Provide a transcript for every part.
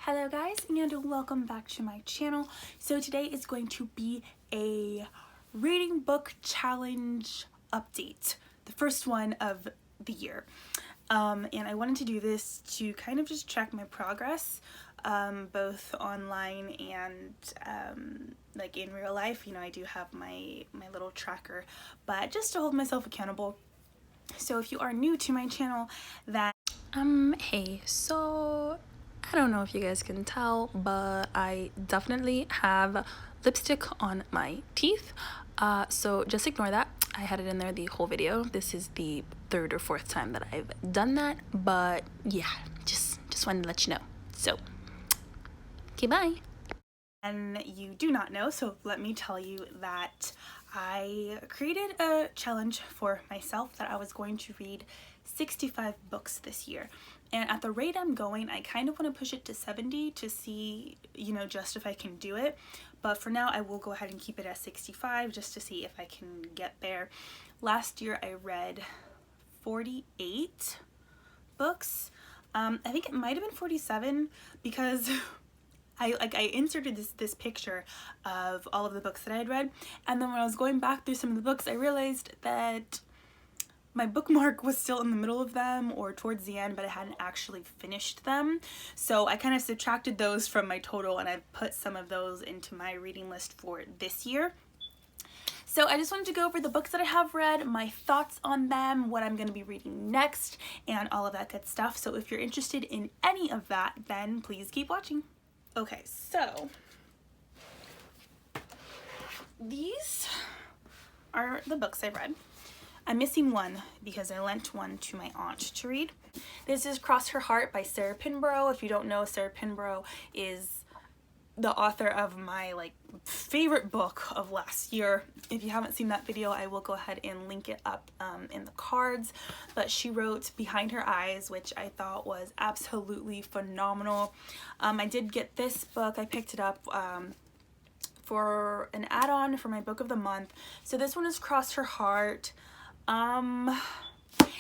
Hello guys, and welcome back to my channel. So today is going to be a reading book challenge update, the first one of the year. And I wanted to do this to kind of just track my progress, both online and like in real life. You know, I do have my little tracker, but just to hold myself accountable. So if you are new to my channel, hey, so I don't know if you guys can tell, but I definitely have lipstick on my teeth. So just ignore that. I had it in there the whole video. This is the third or fourth time that I've done that, but yeah, just wanted to let you know. So, okay, bye. And you do not know, so let me tell you that I created a challenge for myself that I was going to read 65 books this year. And at the rate I'm going, I kind of want to push it to 70 to see, you know, just if I can do it. But for now, I will go ahead and keep it at 65 just to see if I can get there. Last year, I read 48 books. I think it might have been 47 because I inserted this picture of all of the books that I had read, and then when I was going back through some of the books, I realized that my bookmark was still in the middle of them or towards the end, but I hadn't actually finished them. So I kind of subtracted those from my total, and I put some of those into my reading list for this year. So I just wanted to go over the books that I have read, my thoughts on them, what I'm going to be reading next, and all of that good stuff. So if you're interested in any of that, then please keep watching. Okay, so these are the books I read. I'm missing one because I lent one to my aunt to read. This is Cross Her Heart by Sarah Pinborough. If you don't know, Sarah Pinborough is the author of my favorite book of last year. If you haven't seen that video, I will go ahead and link it up in the cards. But she wrote Behind Her Eyes, which I thought was absolutely phenomenal. I did get this book. I picked it up for an add-on for my book of the month. So this one is Cross Her Heart.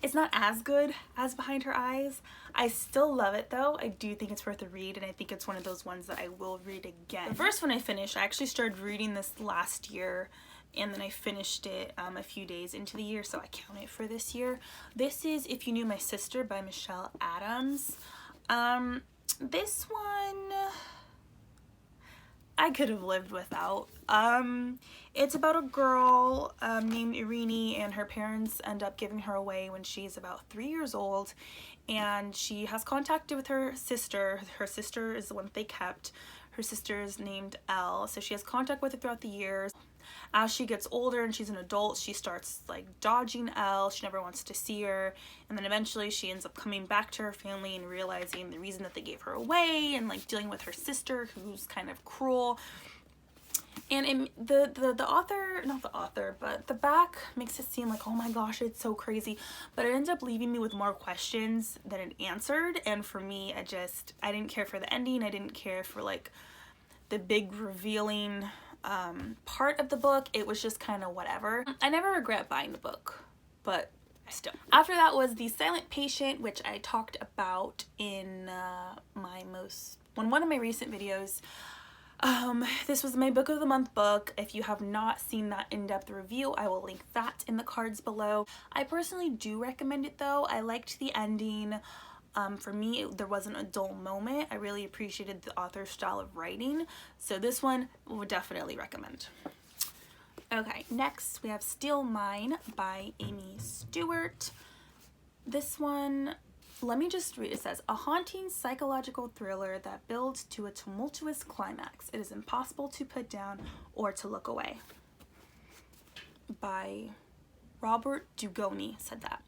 It's not as good as Behind Her Eyes. I still love it though. I do think it's worth a read, and I think it's one of those ones that I will read again. The first one I finished, I actually started reading this last year, and then I finished it a few days into the year, so I count it for this year. This is If You Knew My Sister by Michelle Adams. This one I could have lived without. It's about a girl named Irene, and her parents end up giving her away when she's about 3 years old, and she has contacted with her sister. Her sister is the one that they kept. Her sister is named Elle, so she has contact with her throughout the years. As she gets older and she's an adult, she starts dodging Elle. She never wants to see her, and then eventually she ends up coming back to her family and realizing the reason that they gave her away, and dealing with her sister, who's kind of cruel. And the author, not the author, but the back makes it seem like, oh my gosh, it's so crazy, but it ends up leaving me with more questions than it answered. And for me, I didn't care for the ending. I didn't care for the big revealing part of the book. It was just kind of whatever. I never regret buying the book, but still. After that was The Silent Patient, which I talked about in one of my recent videos. This was my book of the month book. If you have not seen that in-depth review, I will link that in the cards below. I personally do recommend it though. I liked the ending. For me, there wasn't a dull moment. I really appreciated the author's style of writing. So this one would definitely recommend. Okay, next we have Steal Mine by Amy Stewart. This one, let me just read. It says, a haunting psychological thriller that builds to a tumultuous climax. It is impossible to put down or to look away. By Robert Dugoni said that.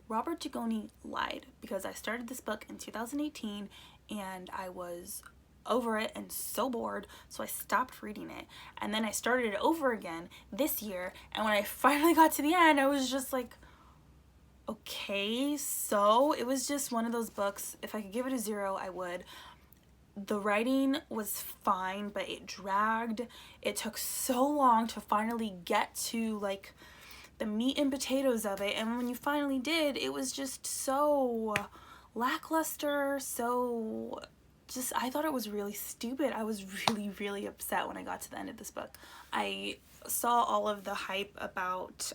Robert Dugoni lied, because I started this book in 2018 and I was over it and so bored, so I stopped reading it. And then I started it over again this year, and when I finally got to the end, I was just like, okay. So it was just one of those books. If I could give it a 0, I would. The writing was fine, but it dragged. It took so long to finally get to the meat and potatoes of it, and when you finally did, it was just so lackluster, so I thought it was really stupid. I was really upset when I got to the end of this book. I saw all of the hype about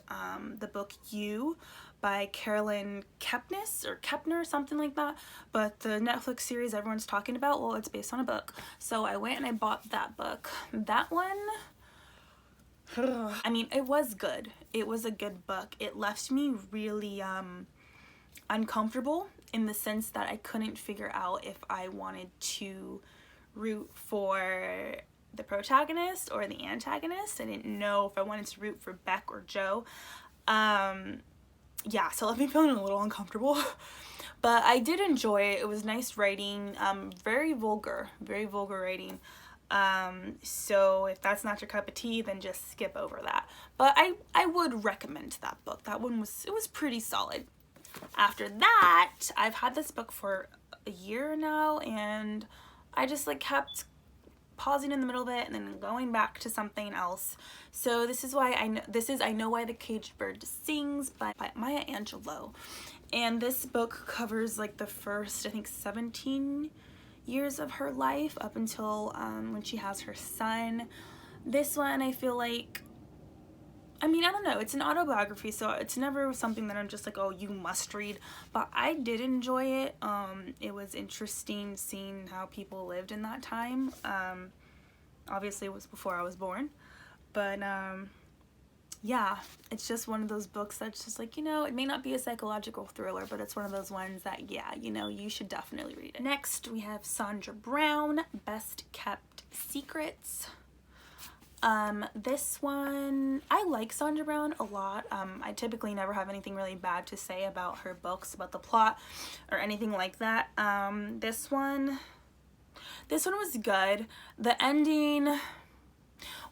the book You by Carolyn Kepnes or Kepner, something like that, but the Netflix series everyone's talking about, well, it's based on a book. So I went and I bought that book. That one, I mean, it was good. It was a good book. It left me really uncomfortable in the sense that I couldn't figure out if I wanted to root for the protagonist or the antagonist. I didn't know if I wanted to root for Beck or Joe. Yeah, so it left me feeling a little uncomfortable. But I did enjoy it. It was nice writing, very vulgar writing. So if that's not your cup of tea, then just skip over that. But I would recommend that book. That one was pretty solid. After that, I've had this book for a year now, and I just like kept pausing in the middle of it and then going back to something else. So this is why I Know Why the Caged Bird Sings by Maya Angelou. And this book covers like the first, I think, 17 years of her life up until when she has her son. This one, I feel like, I mean, I don't know, it's an autobiography, so it's never something that I'm just like, oh, you must read, but I did enjoy it. It was interesting seeing how people lived in that time. Obviously it was before I was born, but yeah, it's just one of those books that's just like, you know, it may not be a psychological thriller, but it's one of those ones that, yeah, you know, you should definitely read it. Next, we have Sandra Brown, Best Kept Secrets. This one, I like Sandra Brown a lot. I typically never have anything really bad to say about her books, about the plot or anything like that. This one was good. The ending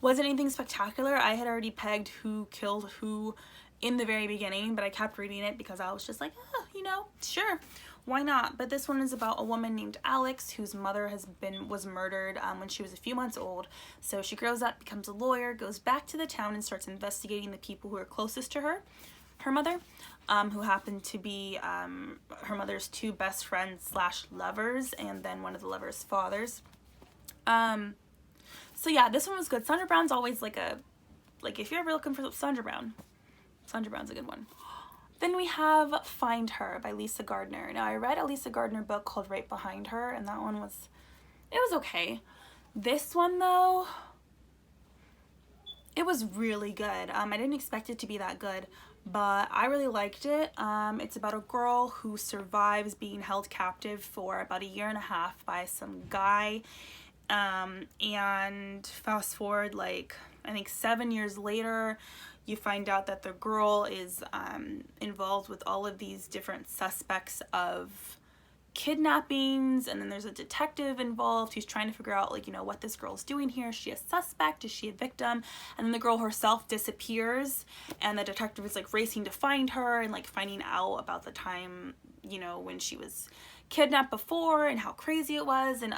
wasn't anything spectacular. I had already pegged who killed who in the very beginning, but I kept reading it because I was just like, oh, you know, sure, why not? But this one is about a woman named Alex whose mother was murdered when she was a few months old. So she grows up, becomes a lawyer, goes back to the town and starts investigating the people who are closest to her mother, who happened to be her mother's two best friends / lovers, and then one of the lovers' fathers. So yeah, this one was good. Sandra Brown's always like if you're ever looking for Sandra Brown's a good one. Then we have Find Her by Lisa Gardner. Now I read a Lisa Gardner book called Right Behind Her, and that one was okay. This one though, it was really good. I didn't expect it to be that good, but I really liked it. It's about a girl who survives being held captive for about 1.5 years by some guy. And fast forward, like, I think 7 years later, you find out that the girl is involved with all of these different suspects of kidnappings, and then there's a detective involved who's trying to figure out, like, you know, what this girl's doing here. Is she a suspect? Is she a victim? And then the girl herself disappears, and the detective is like racing to find her and like finding out about the time, you know, when she was kidnapped before and how crazy it was. And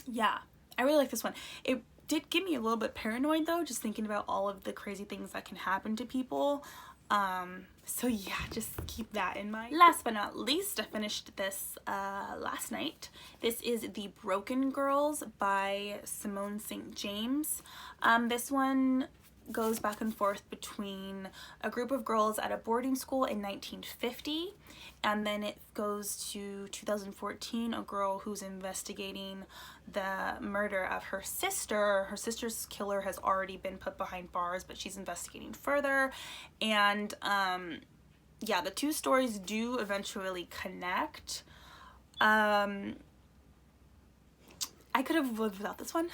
yeah, I really like this one. It did get me a little bit paranoid though, just thinking about all of the crazy things that can happen to people. So yeah, just keep that in mind. Last but not least, I finished this last night. This is The Broken Girls by Simone St. James. This one goes back and forth between a group of girls at a boarding school in 1950, and then it goes to 2014, a girl who's investigating the murder of her sister. Her sister's killer has already been put behind bars, but she's investigating further. And yeah, the two stories do eventually connect. I could have lived without this one.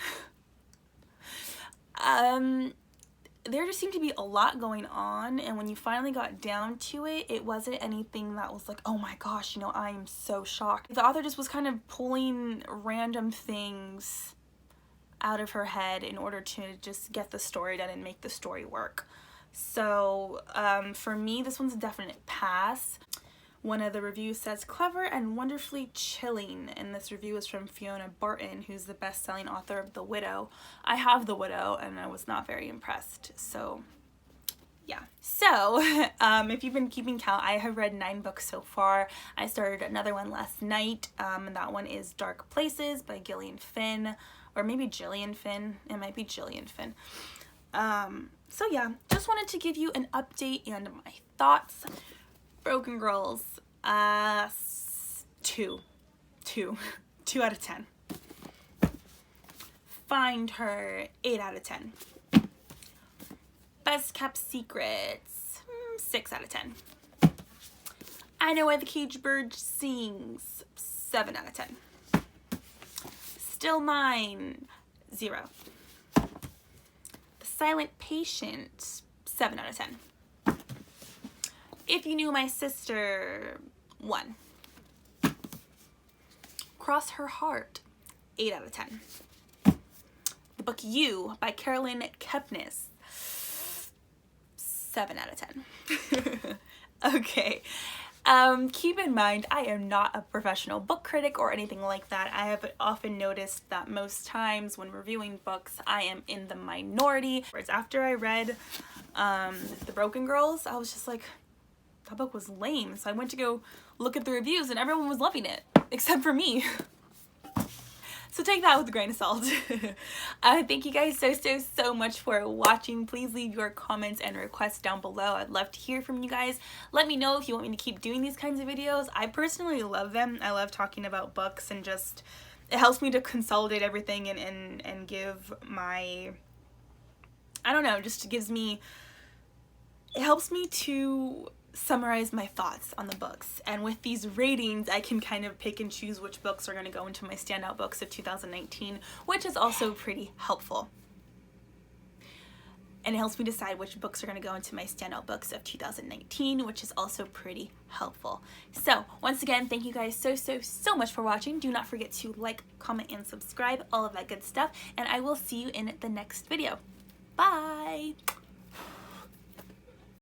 There just seemed to be a lot going on, and when you finally got down to it, it wasn't anything that was like, oh my gosh, you know, I am so shocked. The author just was kind of pulling random things out of her head in order to just get the story done and make the story work. So for me, this one's a definite pass. One of the reviews says, clever and wonderfully chilling, and this review is from Fiona Barton, who's the best-selling author of The Widow. I have The Widow, and I was not very impressed, so yeah. So, if you've been keeping count, I have read 9 books so far. I started another one last night, and that one is Dark Places by Gillian Flynn, or maybe Gillian Flynn. It might be Gillian Flynn. So yeah, just wanted to give you an update and my thoughts. Broken Girls, 2 out of 10. Find Her, 8 out of 10. Best Kept Secrets, 6 out of 10. I Know Why the Caged Bird Sings, 7 out of 10. Still Mine, 0. The Silent Patient, 7 out of 10. If You Knew My Sister, 1. Cross Her Heart, 8 out of 10. The book You by Carolyn Kepnes, 7 out of 10. Okay. Keep in mind, I am not a professional book critic or anything like that. I have often noticed that most times when reviewing books, I am in the minority. Whereas after I read The Broken Girls, I was just like, that book was lame. So I went to go look at the reviews and everyone was loving it, except for me. So take that with a grain of salt. Thank you guys so much for watching. Please leave your comments and requests down below. I'd love to hear from you guys. Let me know if you want me to keep doing these kinds of videos. I personally love them. I love talking about books, and just, it helps me to consolidate everything and give my, I don't know, just gives me, it helps me to summarize my thoughts on the books. And with these ratings, I can kind of pick and choose which books are going to go into my standout books of 2019, which is also pretty helpful. And it helps me decide which books are going to go into my standout books of 2019, which is also pretty helpful. So once again, thank you guys so much for watching. Do not forget to like, comment, and subscribe, all of that good stuff, and I will see you in the next video. Bye!